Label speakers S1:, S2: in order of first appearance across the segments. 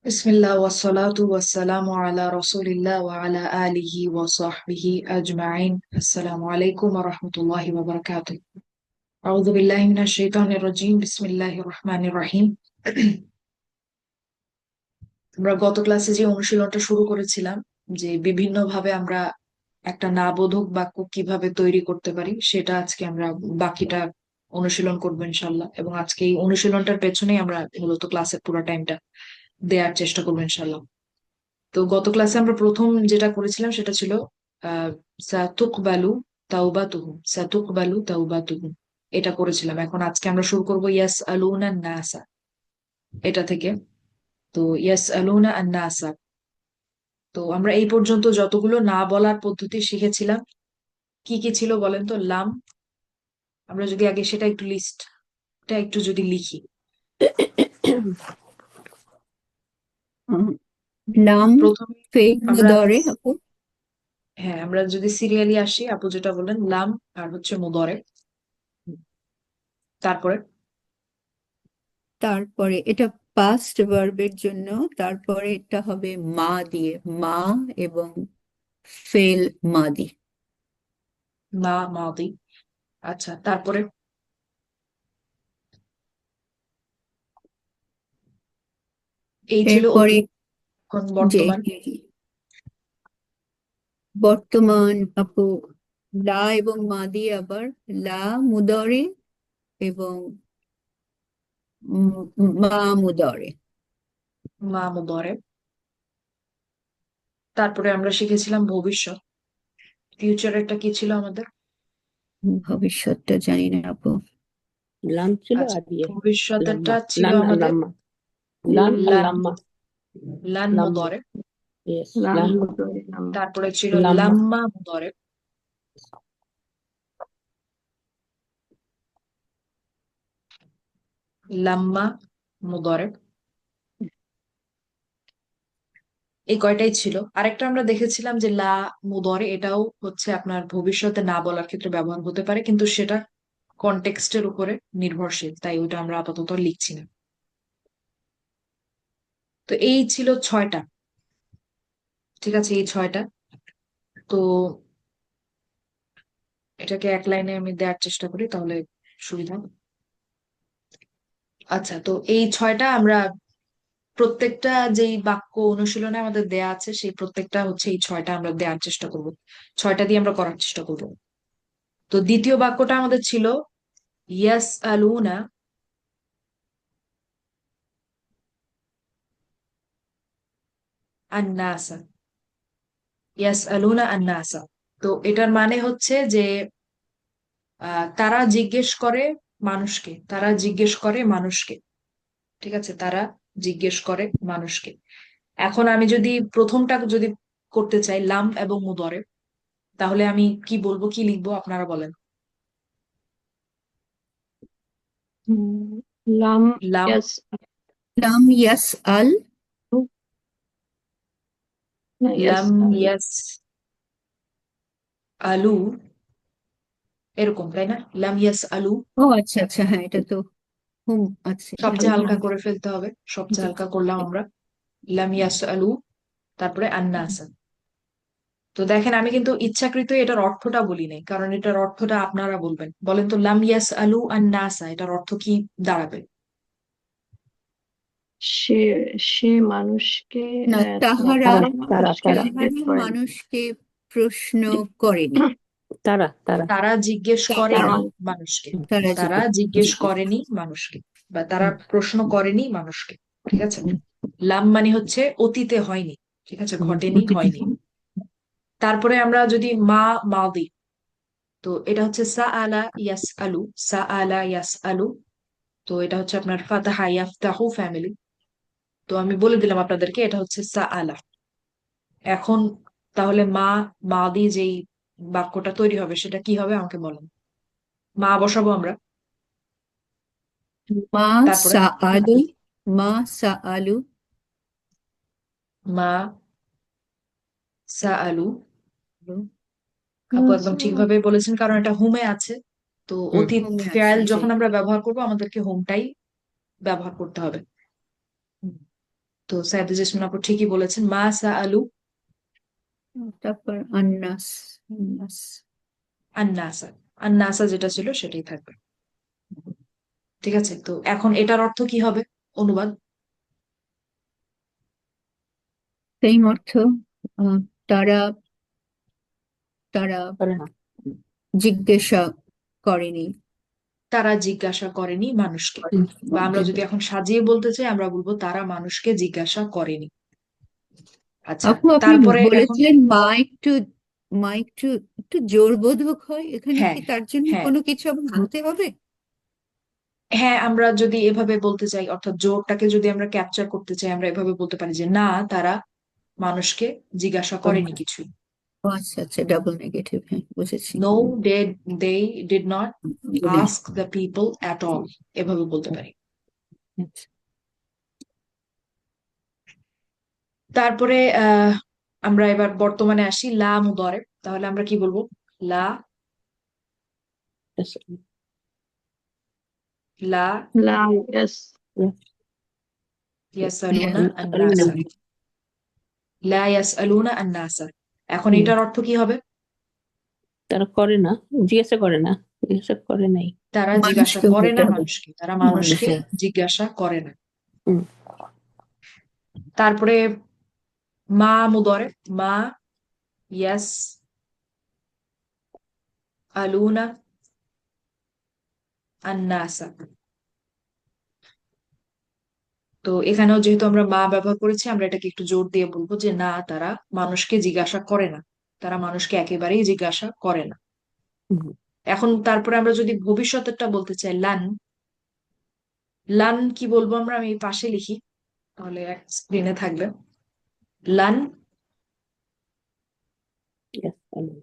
S1: বিসমিল্লাহ ওয়াসসালাতু ওয়াসসালামু আলা রাসূলিল্লাহ ওয়া আলা আলিহি ওয়া সাহবিহি আজমাইন। আসসালামু আলাইকুম ওয়া রাহমাতুল্লাহি ওয়া বারাকাতুহু। আউযু বিল্লাহি মিনাশ শাইতানির রাজীম। বিসমিল্লাহির রহমানির রহিম। আমরা গত ক্লাসে যে অনুশীলনটা শুরু করেছিলাম, যে বিভিন্ন ভাবে আমরা একটা না বোধক বাক্য কিভাবে তৈরি করতে পারি, সেটা আজকে আমরা বাকিটা অনুশীলন করবো ইনশাল্লাহ। এবং আজকে এই অনুশীলনটার পেছনেই আমরা মূলত ক্লাসের পুরো টাইমটা দেওয়ার চেষ্টা করবো ইনশাল্লাহ। তো গত ক্লাসে আমরা প্রথম যেটা করেছিলাম সেটা ছিল সাতুকবালু তাওবাতুহুম, সাতুকবালু তাওবাতুহুম, এটা করেছিলাম। এখন আজকে আমরা শুরু করবো ইয়াস আলুনা নাসা, এটা থেকে। তো ইয়াস আলুনা আন নাসা, তো আমরা এই পর্যন্ত যতগুলো না বলার পদ্ধতি শিখেছিলাম কি কি ছিল বলেন তো? লাম, আমরা যদি আগে সেটা একটু লিস্টটা একটু যদি লিখি।
S2: লাম,
S1: প্রথমে
S2: ফেল
S1: আমরা,
S2: মুদরে আপু।
S1: হ্যাঁ, আমরা যদি সিরিয়ালি আসি, আপু যেটা বললেন লাম আর হচ্ছে মুদরে। তারপরে
S2: তারপরে এটা পাস্ট ভার্বের জন্য। তারপরে এটা হবে মা দিয়ে, মা এবং ফেল মাদি।
S1: মা মাদি। আচ্ছা, তারপরে এই ছিল
S2: এরপরে
S1: অতীত। এখন
S2: যে
S1: বর্তমান।
S2: বর্তমান আপু, লা এবং মা দিয়ে আবার লা মুদরে এবং মা মুদরে।
S1: মা মুদরে। তারপরে আমরা শিখেছিলাম ভবিষ্যৎ, ফিউচারেরটা কি ছিল আমাদের?
S2: ভবিষ্যৎটা জানি না আপু।
S3: লাম ছিল
S1: আচ্ছা,
S3: আর ইয়ে
S1: ভবিষ্যতেরটা
S3: লাম্মা
S1: ছিল
S3: লাম আর
S1: আমাদের
S3: লাম্মা লাম আর
S1: লান,
S3: লাম্মা
S1: লান
S3: লাম্মা
S1: মুদরে।
S3: ইয়েস লাম
S1: তারপরে ছিল
S3: লাম্মা
S1: লাম্মা মুদরে, লাম্মা মুদরে। এই কয়টাই ছিল। আরেকটা আমরা দেখেছিলাম যে লা মুদরে, এটাও হচ্ছে আপনার ভবিষ্যতে না বলার ক্ষেত্রে ব্যবহার হতে পারে, কিন্তু সেটা কনটেক্সটের উপরে নির্ভরশীল, তাই ওটা আমরা আপাতত লিখছি না। তো এই ছিল ছয়টা। ঠিক আছে, এই ছয়টা। তো এটাকে এক লাইনে আমি দেওয়ার চেষ্টা করি, তাহলে সুবিধা। আচ্ছা, তো এই ছয়টা আমরা প্রত্যেকটা যেই বাক্য অনুশীলনে আমাদের দেয়া আছে, সেই প্রত্যেকটা হচ্ছে এই ছয়টা আমরা দেওয়ার চেষ্টা করব। ছয়টা দিয়ে আমরা করার চেষ্টা করব। তো দ্বিতীয় বাক্যটা আমাদের ছিল ইয়াস আলুনা আন্নাসা, ইয়াস আলুনা আন্নাসা। তো এটার মানে হচ্ছে যে তারা জিজ্ঞেস করে মানুষকে, তারা জিজ্ঞেস করে মানুষকে। ঠিক আছে, তারা জিজ্ঞেস করে মানুষকে। এখন আমি যদি প্রথমটা যদি করতে চাই, লাম এবং মুদরে, তাহলে আমি কি বলবো, কি লিখবো, আপনারা বলেন।
S3: লাম
S1: লাম,
S3: ইয়াস
S2: লাম ইয়াস আল।
S3: না ইয়াস
S1: লাম ইয়াস আলু, এরকম তাই না? লাম ইয়াস আলু।
S2: ও আচ্ছা আচ্ছা, হ্যাঁ এটা তো হুম আছে, হ্যাঁ
S1: সবচেয়ে হালকা
S2: হ্যাঁ।
S1: করে ফেলতে হবে, সবচেয়ে
S2: জি
S1: হালকা করলাম আমরা। লাম ইয়াস আলু, তারপরে আন্নাসা। তো দেখেন, আমি কিন্তু ইচ্ছাকৃত এটার অর্থটা বলি নাই, কারণ এটার অর্থটা আপনারা বলবেন। বলেন তো, লাম ইয়াস আলু আন্নাসা এটার অর্থ কি দাঁড়াবে?
S3: সে সে মানুষকে
S2: না, তাহারা
S3: তারা তারা তারা
S2: তাহারা মানুষকে প্রশ্ন করেনি।
S3: তারা তারা
S1: তারা জিজ্ঞেস
S2: তারা
S1: করেনি মানুষকে,
S2: তারা
S1: তারা
S2: জিজ্ঞেস
S1: জিজ্ঞেস
S2: জিজ্ঞেস
S1: করেনি মানুষকে, বা তারা
S2: হুম,
S1: প্রশ্ন করেনি মানুষকে। ঠিক আছে, লাম মানে হচ্ছে অতীতে হয়নি, ঠিক আছে,
S2: হুম,
S1: ঘটেনি,
S2: অতীতে
S1: হয়নি। তারপরে আমরা যদি মা মাদি, তো এটা হচ্ছে সা আলা ইয়াস আলু, সা আলা ইয়াস আলু। তো এটা হচ্ছে আপনার ফাতাহা ইয়াফতাহু ফ্যামিলি। তো আমি বলে দিলাম আপনাদেরকে, এটা হচ্ছে সা আলা। এখন তাহলে মা মাদি যেই বাক্যটা তৈরি হবে সেটা কি হবে আমাকে বলেন। মা বসাবো আমরা,
S2: মা
S1: তারপরে
S2: সা আলু, মা সা আলু।
S1: মা সা আলু। আপু একদম ঠিকভাবে বলেছেন, কারণ এটা হোমে আছে। তো
S3: হুম
S1: অতীত
S2: হোমে আছে
S1: ফেয়াল
S2: জি।
S1: যখন আমরা ব্যবহার করবো, আমাদেরকে হোমটাই ব্যবহার করতে হবে। হুম। তো সাইদুল জেসমিন আপু ঠিকই বলেছেন, মা সা আলু
S2: তারপর আন্নাস। আন্নাস।
S1: আন্নাসা। আন্নাসা যেটা ছিল সেটাই থাকবে। ঠিক আছে, তো এখন এটার অর্থ কি হবে? অনুবাদ।
S2: সেম অর্থ। আহ, তারা তারা
S3: করে না।
S2: জিজ্ঞাসা করেনি।
S1: তারা জিজ্ঞাসা করেনি মানুষকে, বা আমরা যদি
S2: জিজ্ঞাসা।
S1: এখন সাজিয়ে বলতে চাই আমরা বলবো তারা মানুষকে জিজ্ঞাসা করেনি। আচ্ছা,
S2: আপু আপনি
S1: তারপরে এখন
S2: বলেছিলেন মা একটু একটু জোরবোধক হয়, এখানে
S1: হ্যাঁ,
S2: কি তার জন্য
S1: হ্যাঁ,
S2: কোনো কিছু আবার আনতে হবে?
S1: হ্যাঁ, আমরা যদি এভাবে বলতে চাই, অর্থাৎ জোরটাকে যদি আমরা ক্যাপচার করতে চাই, আমরা এভাবে বলতে পারি যে না, তারা মানুষকে জিজ্ঞাসা
S2: ও
S1: করেনি কিছুই।
S2: আচ্ছা আচ্ছা, ডাবল নেগেটিভ, হ্যাঁ বুঝেছি।
S1: No, they did not ask the people at all, এভাবে বলতে পারি।
S2: আচ্ছা।
S1: তারপরে আমরা এবার বর্তমানে আসি, লা মুদারে, তাহলে আমরা কি বলবো? লা
S3: Yes,
S1: লা
S3: لا يس
S2: হ্যাঁ,
S1: ইয়াসালুনা
S3: يسألون
S1: আন্নাসা। লা ইয়াসআলুনা আন্নাসা, এখন
S3: হুম,
S1: এটার অর্থ কি হবে?
S3: তারা করে না, জিজ্ঞাসা করে না, জিজ্ঞাসা করে নাই।
S1: তারা জিজ্ঞাসা
S2: মানুষকে
S1: করে
S2: হতে
S1: না
S2: হবে।
S1: মানুষকে, তারা মানুষকে
S2: মানুষে।
S1: জিজ্ঞাসা করে না।
S3: হুম,
S1: তারপরে মা মুদরে, মা ইয়াস আলুনা আন্নাসা। তো এখানেও যেহেতু আমরা মা ব্যবহার করেছি, আমরা এটাকে একটু জোর দিয়ে বলবো যে না, তারা মানুষকে জিজ্ঞাসা করে না, তারা মানুষকে একেবারেই জিজ্ঞাসা করে না।
S3: হুম,
S1: এখন তারপরে আমরা যদি ভবিষ্যতেরটা বলতে চাই, লান, লান কি বলবো আমরা? আমি পাশে লিখি, তাহলে এক স্ক্রিনে থাকবে। লান,
S3: يسألون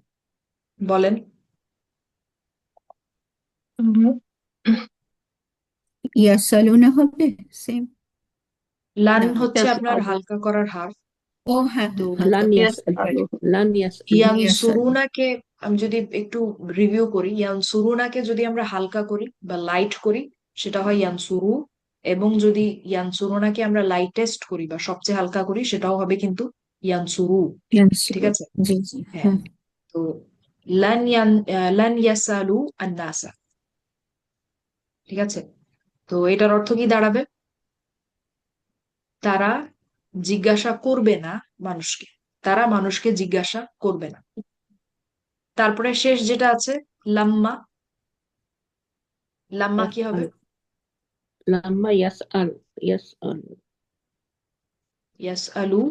S1: বলেন।
S2: ইয়াসালুনা হবে সেম।
S1: লান
S2: না।
S1: হচ্ছে আপনার
S3: يسألون
S1: হালকা করার হার।
S2: ও হ্যাঁ
S1: তো
S2: হ্যাঁ হ্যাঁ,
S3: لن
S2: তখন
S3: يسألوا لن يسألوا
S2: ইয়াসালু।
S1: ইয়ানসুরুনাকে আমি যদি একটু রিভিউ করি, ইয়ানসুরুনাকে যদি আমরা হালকা করি বা লাইট করি, সেটা হয় ইয়ানসুরু। এবং যদি ইয়ানসুরুনাকে আমরা লাইটেস্ট করি বা সবচেয়ে হালকা করি, সেটাও হবে কিন্তু ইয়ানসুরু। ঠিক
S2: ইয়ানসুরু।
S1: আছে,
S2: জি জি
S1: হ্যাঁ।
S2: হ্যাঁ।
S1: তো লান ইয়াসালু আন্নাসা। ঠিক আছে, তো এটার অর্থ কি দাঁড়াবে? তারা জিজ্ঞাসা করবে না মানুষকে, তারা মানুষকে জিজ্ঞাসা করবে না। তারপরে শেষ যেটা আছে, লাম্মা, লাম্মা কি হবে?
S3: يسأل لما يسأل
S1: ইয়াস আলু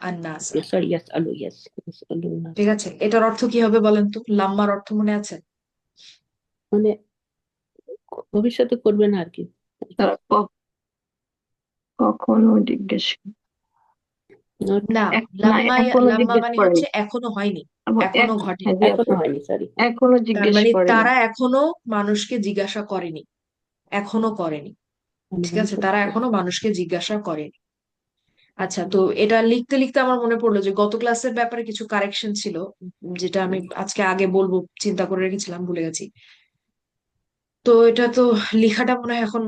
S1: আন্নাসা।
S3: يسألوا يسألوا الناس
S1: ঠিক আছে, এটার অর্থ কি হবে বলেন তো? লাম্মার অর্থ মনে আছে?
S3: মানে ভবিষ্যতে করবে না আর কি।
S4: তারা কখনো জিজ্ঞেস
S3: Not
S1: না,
S4: না,
S1: লাম্মা,
S4: এখনো
S1: লাম্মা
S4: জিজ্ঞেস
S1: মানে
S4: করেনি।
S1: হচ্ছে এখনো হয়নি,
S4: এক
S1: এখনো
S4: হ্যাঁ,
S1: ঘটেনি।
S4: জি
S3: এখনো
S4: আপু,
S3: হয়নি, সরি।
S4: এখনো
S1: তার
S4: জিজ্ঞেস
S1: মানে
S4: করেনি।
S1: তারা এখনো মানুষকে জিজ্ঞাসা করেনি, এখনো করেনি।
S3: মানে
S1: ঠিক আছে,
S3: ভবিষ্যতে
S1: তারা
S3: করবে।
S1: এখনো মানুষকে জিজ্ঞাসা করেনি। আচ্ছা, তো এটা লিখতে লিখতে আমার মনে পড়লো যে গত ক্লাসের ব্যাপারে কিছু কারেকশন ছিল, যেটা আমি আজকে আগে বলবো, চিন্তা করে রেখেছিলাম, ভুলে গেছি। তো এটা তো লেখাটা মনে হয় এখন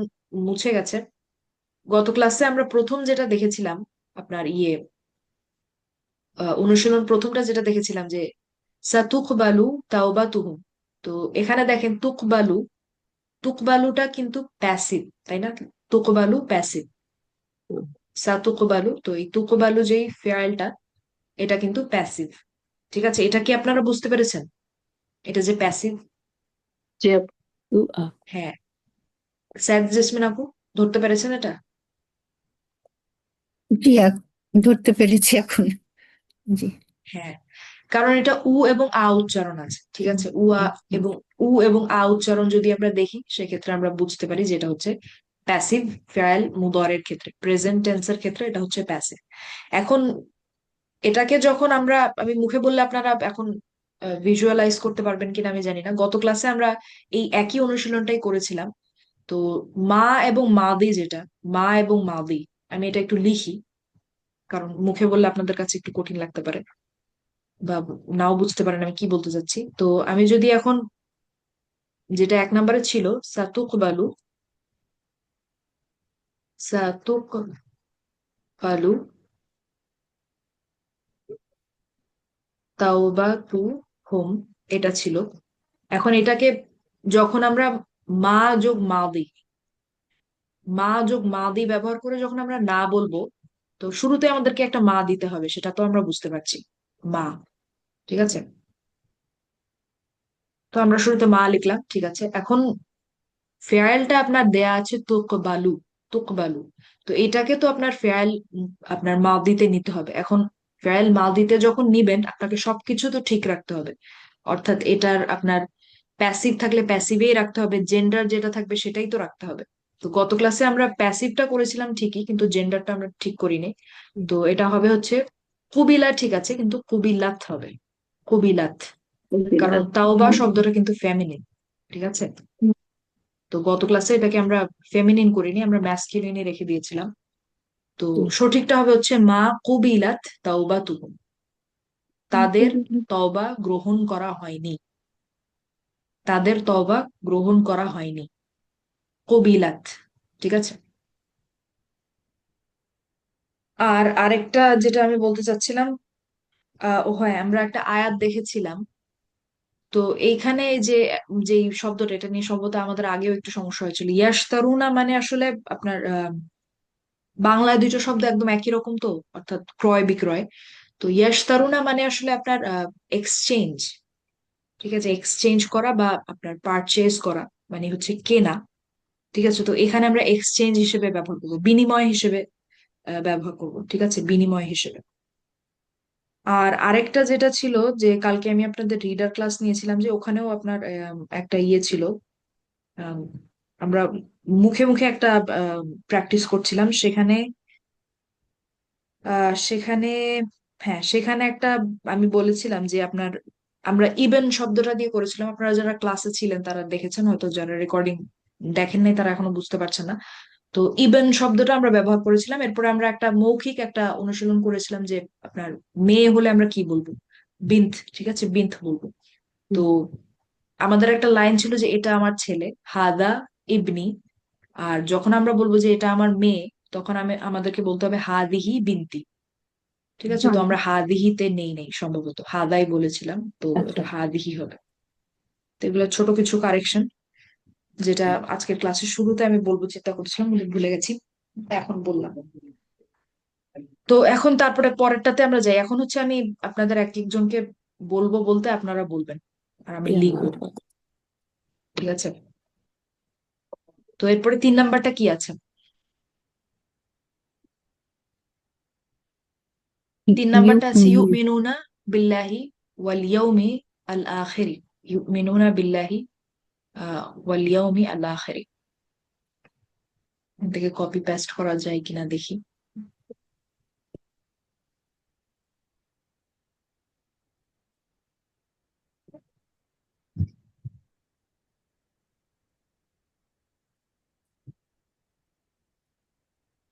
S1: মুছে গেছে। গত ক্লাসে আমরা প্রথম যেটা দেখেছিলাম, আপনার অনুশীলন প্রথমটা যেটা দেখেছিলাম যে সাতুকবালু তাওবাতুহুম। তো এখানে দেখেন তুকবালু, তুকবালুটা কিন্তু প্যাসিভ, তাই না? তুকবালু প্যাসিভ,
S3: হুম,
S1: সাতুকবালু, তো এই তুকবালু যেই ফেয়ালটা, এটা কিন্তু প্যাসিভ। ঠিক আছে, এটা কি আপনারা বুঝতে পেরেছেন, এটা যে প্যাসিভ?
S4: জি আপু,
S3: you are
S1: হ্যাঁ, স্যার জেসমিন আপু ধরতে পেরেছেন এটা?
S2: জি ধরতে পেরেছি এখন। জি।
S1: হ্যাঁ, কারণ এটা উ এবং আ উচ্চারণ আছে। ঠিক আছে,
S2: হুম,
S1: এবং এবং আ উচ্চারণ যদি আমরা দেখি, সেক্ষেত্রে আমরা বুঝতে পারি যে এটা হচ্ছে প্যাসিভ ফেয়াল মুদরের ক্ষেত্রে, প্রেজেন্ট টেন্সের ক্ষেত্রে এটা হচ্ছে প্যাসিভ। এখন এটাকে যখন আমরা, আমি মুখে বললে আপনারা এখন ভিজুয়ালাইজ করতে পারবেন কিনা আমি জানি না, গত ক্লাসে আমরা এই একই অনুশীলনটাই করেছিলাম। তো মা এবং মাদি, যেটা মা এবং মাদি, আমি এটা একটু লিখি, কারণ মুখে বললে আপনাদের কাছে একটু কঠিন লাগতে পারে বা নাও বুঝতে পারেন আমি কি বলতে চাচ্ছি। তো আমি যদি এখন, যেটা এক নম্বরে ছিল, সাতুক বালু, সাতুক ফালু তাওবা তু হুম, এটা ছিল। এখন এটাকে যখন আমরা মা যোগ মাদি, মা যোগ মাদি ব্যবহার করে যখন আমরা না বলবো, তো শুরুতে আমাদেরকে একটা মা দিতে হবে, সেটা তো আমরা বুঝতে পারছি, মা। ঠিক আছে, তো আমরা শুরুতে মা লিখলাম, ঠিক আছে। এখন ফেয়ারটা আপনার দেয়া আছে তোকবালু, তোকবালু। তো এটাকে তো আপনার ফেয়াল, আপনার মাদিতে নিতে হবে। এখন ফেয়াল মাদিতে যখন নিবেন, আপনাকে সবকিছু তো ঠিক রাখতে হবে। অর্থাৎ এটার আপনার প্যাসিভ থাকলে প্যাসিভেই রাখতে হবে, জেন্ডার যেটা থাকবে সেটাই তো রাখতে হবে। তো গত ক্লাসে আমরা প্যাসিভটা করেছিলাম ঠিকই, কিন্তু জেন্ডারটা আমরা ঠিক করিনি। তো এটা হবে হচ্ছে কুবিলা, ঠিক আছে, কিন্তু কুবিলাত হবে, কুবিলাত। কারণ
S4: বিল্লাহ।
S1: তাওবা শব্দটা কিন্তু ফেমিনিন, ঠিক আছে। তো গত ক্লাসে এটাকে আমরা ফেমিনিন করিনি, আমরা ম্যাসকিউলিনই রেখে দিয়েছিলাম। তো সঠিকটা হবে হচ্ছে মা কুবিলাত তাওবা তুহুম, তাদের তওবা গ্রহণ করা হয়নি, তাদের তওবা গ্রহণ করা হয়নি, কবিলাত। ঠিক আছে। আর আরেকটা যেটা আমি বলতে চাচ্ছিলাম, ও হ্যাঁ, আমরা একটা আয়াত দেখেছিলাম। তো এইখানে যে যে শব্দটা, এটা নিয়ে সম্ভবত আমাদের আগেও একটু সমস্যা হয়েছিল। ইয়াশতারুনা মানে আসলে আপনার বাংলায় দুটো শব্দ একদম একই রকম, তো অর্থাৎ ক্রয় বিক্রয়। তো ইয়াশতারুনা মানে আসলে আপনার এক্সচেঞ্জ, ঠিক আছে, এক্সচেঞ্জ করা বা আপনার পারচেজ করা, মানে হচ্ছে কেনা। ঠিক আছে, তো এখানে আমরা এক্সচেঞ্জ হিসেবে ব্যবহার করবো, বিনিময় হিসেবে ব্যবহার করব, ঠিক আছে, বিনিময় হিসেবে। আর আরেকটা যেটা ছিল, যে কালকে আমি আপনাদের রিডার ক্লাস নিয়েছিলাম, যে ওখানেও আপনার একটা ইয়ে ছিল, আম, আমরা মুখে মুখে একটা প্র্যাকটিস করছিলাম সেখানে। সেখানে, হ্যাঁ, সেখানে একটা আমি বলেছিলাম যে আপনার, আমরা ইভেন শব্দটা দিয়ে করেছিলাম। আপনারা যারা ক্লাসে ছিলেন তারা দেখেছেন, হয়তো যারা রেকর্ডিং দেখেন নাই তারা এখনো বুঝতে পারছেন না। তো ইভেন শব্দটা আমরা ব্যবহার করেছিলাম। এরপরে আমরা একটা মৌখিক একটা অনুশীলন করেছিলাম, যে আপনার মেয়ে হলে আমরা কি বলবো, বিন্থ, ঠিক আছে, বিন্থ বলবো। তো আমাদের একটা লাইন ছিল যে এটা আমার ছেলে, হাদা ইবনি। আর যখন আমরা বলবো যে এটা আমার মেয়ে, তখন আমাদেরকে বলতে হবে হাদিহি বিনতি। ঠিক আছে, তো আমরা হাদিহিতে নেই নেই, সম্ভবত হাদাই বলেছিলাম, তো
S2: আচ্ছা।
S1: এটা হাদিহি হবে। তো এগুলো ছোট কিছু কারেকশন, যেটা আজকের ক্লাসের শুরুতে আমি বলবো চিন্তা করছিলাম, কিন্তু ভুলে গেছি, এখন বললাম। তো এখন তারপরে পরেরটাতে আমরা যাই। এখন হচ্ছে আমি আপনাদের এক একজনকে বলবো, বলতে আপনারা বলবেন আর আমি লিখবো, ঠিক আছে। তো এরপরে 3 নাম্বারটা কি আছে? 3 নাম্বারটা আছে ইউমিনুনা বিল্লাহি ওয়াল ইয়াউমি আল আখিরি, ইউমিনুনা বিল্লাহি ওয়াল ইয়াউমি আল আখিরি। এখান থেকে কপি পেস্ট করা যায় কিনা দেখি।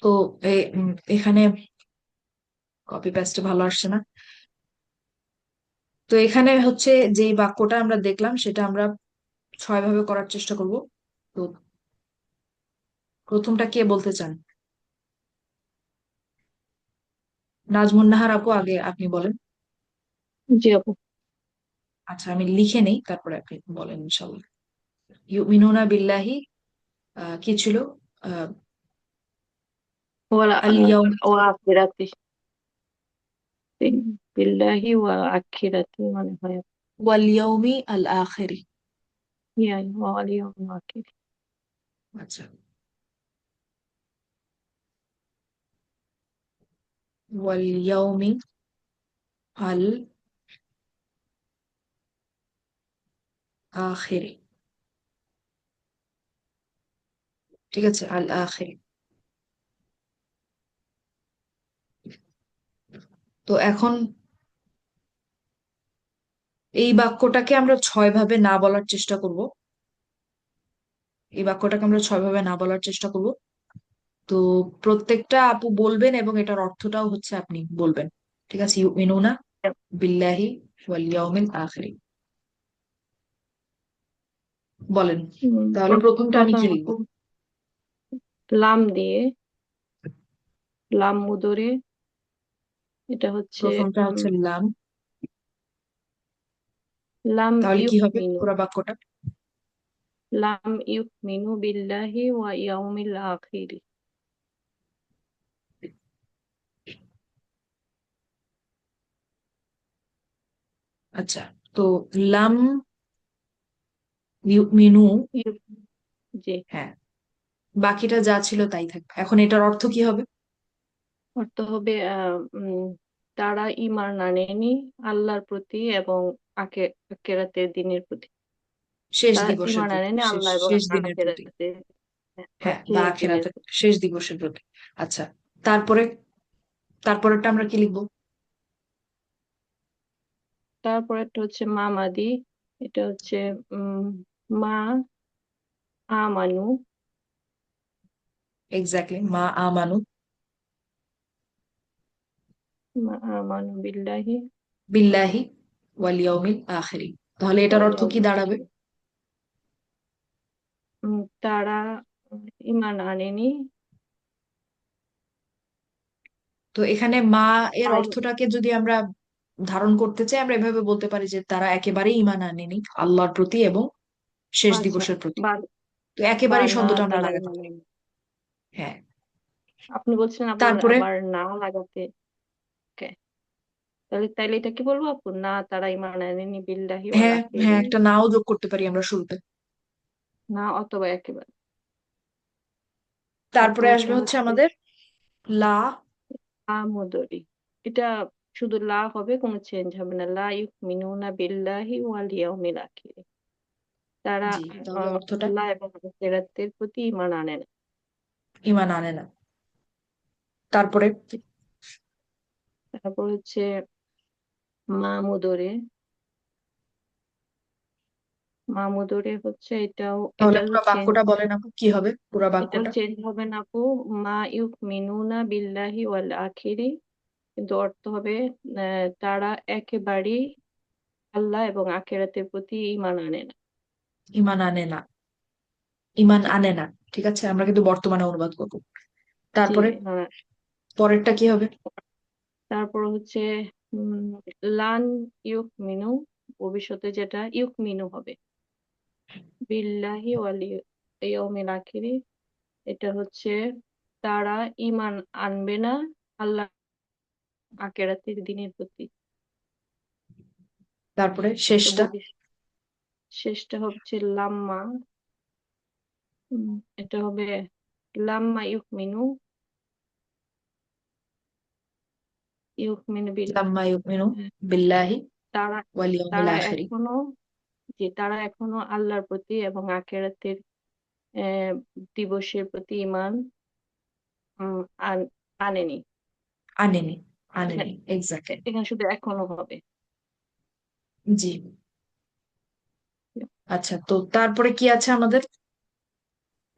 S1: তো এখানে কপি পেস্ট ভালো আসছে না। তো এখানে হচ্ছে যে বাক্যটা আমরা দেখলাম সেটা আমরা 6 ভাবে করার চেষ্টা করব। তো প্রথমটা কে বলতে চান? নাজমুন নাহার আপু, আগে আপনি বলেন।
S4: জি আপু।
S1: আচ্ছা, আমি লিখে নেই, তারপরে আপনি বলেন ইনশাল্লাহ। ইউমিনুনা বিল্লাহি, কি ছিল, আহ
S4: ওয়ালা
S1: আল ইয়াউম,
S4: ওয়া আখিরাতি, বিল্লাহি ওয়া আখিরাতি মানে হয়।
S1: ওয়াল ইয়াউমি আল আখিরি।
S4: ইয়াই ওয়া আলিয়াম আখির।
S1: আচ্ছা, ওয়াল ইয়াউমি আল আখিরি, ঠিক আছে, আল আখিরি। তো এখন এই বাক্যটাকে আমরা 6 ভাবে না বলার চেষ্টা করব। এই বাক্যটাকে আমরা 6 ভাবে না বলার চেষ্টা করব। তো প্রত্যেকটা আপু বলবেন, এবং এটার অর্থটাও হচ্ছে আপনি বলবেন, ঠিক আছে। ইউমিনুনা বিল্লাহি ওয়াল ইয়াউমিল আখিরি, বলেন। তাহলে প্রথমটা আমি কি লিখবো?
S4: প্রথম লাম দিয়ে লাম মুদরে, এটা হচ্ছে
S1: প্রথমটা হচ্ছে লাম,
S4: লাম
S1: তাহলে কি হবে
S4: ইউমিনু,
S1: পুরো বাক্যটা?
S4: লাম ইউমিনু বিল্লাহি ওয়া ইয়াউমিল আখিরি।
S1: আচ্ছা, তো লাম মিনু,
S4: ইউ- জি,
S1: হ্যাঁ, বাকিটা যা ছিল তাই থাকবে। এখন এটার অর্থ কি হবে?
S4: অর্থ হবে তারা ঈমান আনেনি আল্লাহর প্রতি এবং আখিরাতের দিনের প্রতি।
S1: শেষ
S4: তারা
S1: দিবসের
S4: ঈমান
S1: প্রতি,
S4: আনেনি
S1: শেষ
S4: আল্লাহ এবং
S1: শেষ দিনের প্রতি,
S4: আখিরাতের,
S1: হ্যাঁ, বা
S4: আখিরের দিনের
S1: আখেরাতের
S4: প্রতি।
S1: শেষ দিবসের প্রতি। আচ্ছা, তারপরে তারপরেরটা আমরা কি লিখবো?
S4: তারপরেরটা হচ্ছে মামাদি, এটা হচ্ছে উম মা আমানু,
S1: এক্স্যাক্টলি, মা আমানু
S4: মা আমানু বিল্লাহি
S1: বিল্লাহি ওয়াল ইয়াউমিল আখিরি। তাহলে এটার
S4: ওয়াল
S1: অর্থ কি
S4: ইয়াউমিল
S1: দাঁড়াবে?
S4: আখির। তারা ঈমান আনেনি
S1: তো এখানে মা এর
S4: আর
S1: অর্থটাকে যদি আমরা ধারণ করতে চাই, আমরা এভাবে বলতে পারি যে তারা একেবারেই ঈমান আনেনি আল্লাহর প্রতি এবং শেষ
S4: আচ্ছা,
S1: দিবসের প্রতি।
S4: বা
S1: তো
S4: বা
S1: একেবারেই
S4: না
S1: শব্দটা আমরা
S4: তারা
S1: লাগাতে
S4: ঈমান
S1: পারি।
S4: আনেনি।
S1: হ্যাঁ,
S4: আপনি বলছেন আবার
S1: তারপরে
S4: আবার না লাগাতে। Okay. তাহলে তাইলে এটা কি বলবো আপু, না তারা ঈমান আনেনি বিল্লাহি ওয়াল
S1: হ্যাঁ, হ্যাঁ,
S4: আখিরি,
S1: একটা নাও যোগ করতে পারি আমরা শুরুতে।
S4: না অথবা একেবারে।
S1: তারপরে
S4: তারপরেরটা
S1: আসবে হচ্ছে
S4: হচ্ছে
S1: আমাদের লা।
S4: আমুদরি, এটা শুধু লা হবে, কোনো চেঞ্জ হবে না। লা ইউমিনুনা বিল্লাহি ওয়াল ইয়াউমিল আখির, তারা
S1: জি, তাহলে অর্থটা
S4: আল্লাহ এবং আখিরাতের প্রতি ঈমান আনে না।
S1: ঈমান আনে না। তারপরে
S4: তারপর হচ্ছে মামুদরে, মামুদরে হচ্ছে এটাও,
S1: তাহলে
S4: এটারও
S1: পুরো
S4: চেঞ্জ,
S1: বাক্যটা বলেন আপু, কি হবে পুরো
S4: এটাও
S1: বাক্যটা?
S4: চেঞ্জ হবে না আপু। মা ইউমিনুনা বিল্লাহি ওয়াল আখিরি, কিন্তু অর্থ হবে তারা একেবারেই আল্লাহ এবং আখিরাতের প্রতি ঈমান আনে না।
S1: ঈমান আনে না, ঈমান
S4: জি,
S1: আনে না। ঠিক আছে, আমরা কিন্তু বর্তমানে অনুবাদ করবো।
S4: জি,
S1: তারপরে
S4: হ্যাঁ।
S1: পরেরটা কি হবে?
S4: তারপর হচ্ছে উম লান ইউমিনু, ভবিষ্যতে যেটা ইউমিনু হবে বিল্লাহি ওয়াল ইয়াউমিল আখিরি, এটা হচ্ছে তারা ঈমান আনবে না আল্লাহ আখিরাতের দিনের প্রতি।
S1: তারপরে
S4: তো
S1: শেষটা?
S4: শেষটা হচ্ছে লাম্মা, উম, এটা হবে লাম্মা ইউমিনু, ইউমিনু বিল,
S1: লাম্মা ইউমিনু
S4: হ্যাঁ,
S1: বিল্লাহি
S4: তারা
S1: ওয়াল ইয়াউমিল
S4: তারা
S1: আখিরি।
S4: এখনো, যে তারা এখনো আল্লাহর প্রতি এবং আখিরাতের আহ, দিবসের প্রতি ঈমান উম, আনেনি।
S1: আনেনি, আনেনি,
S4: এখানে
S1: এক্স্যাক্টলি।
S4: এখানে শুধু এখনো হবে।
S1: জি। আচ্ছা, তো তারপরে কি আছে আমাদের?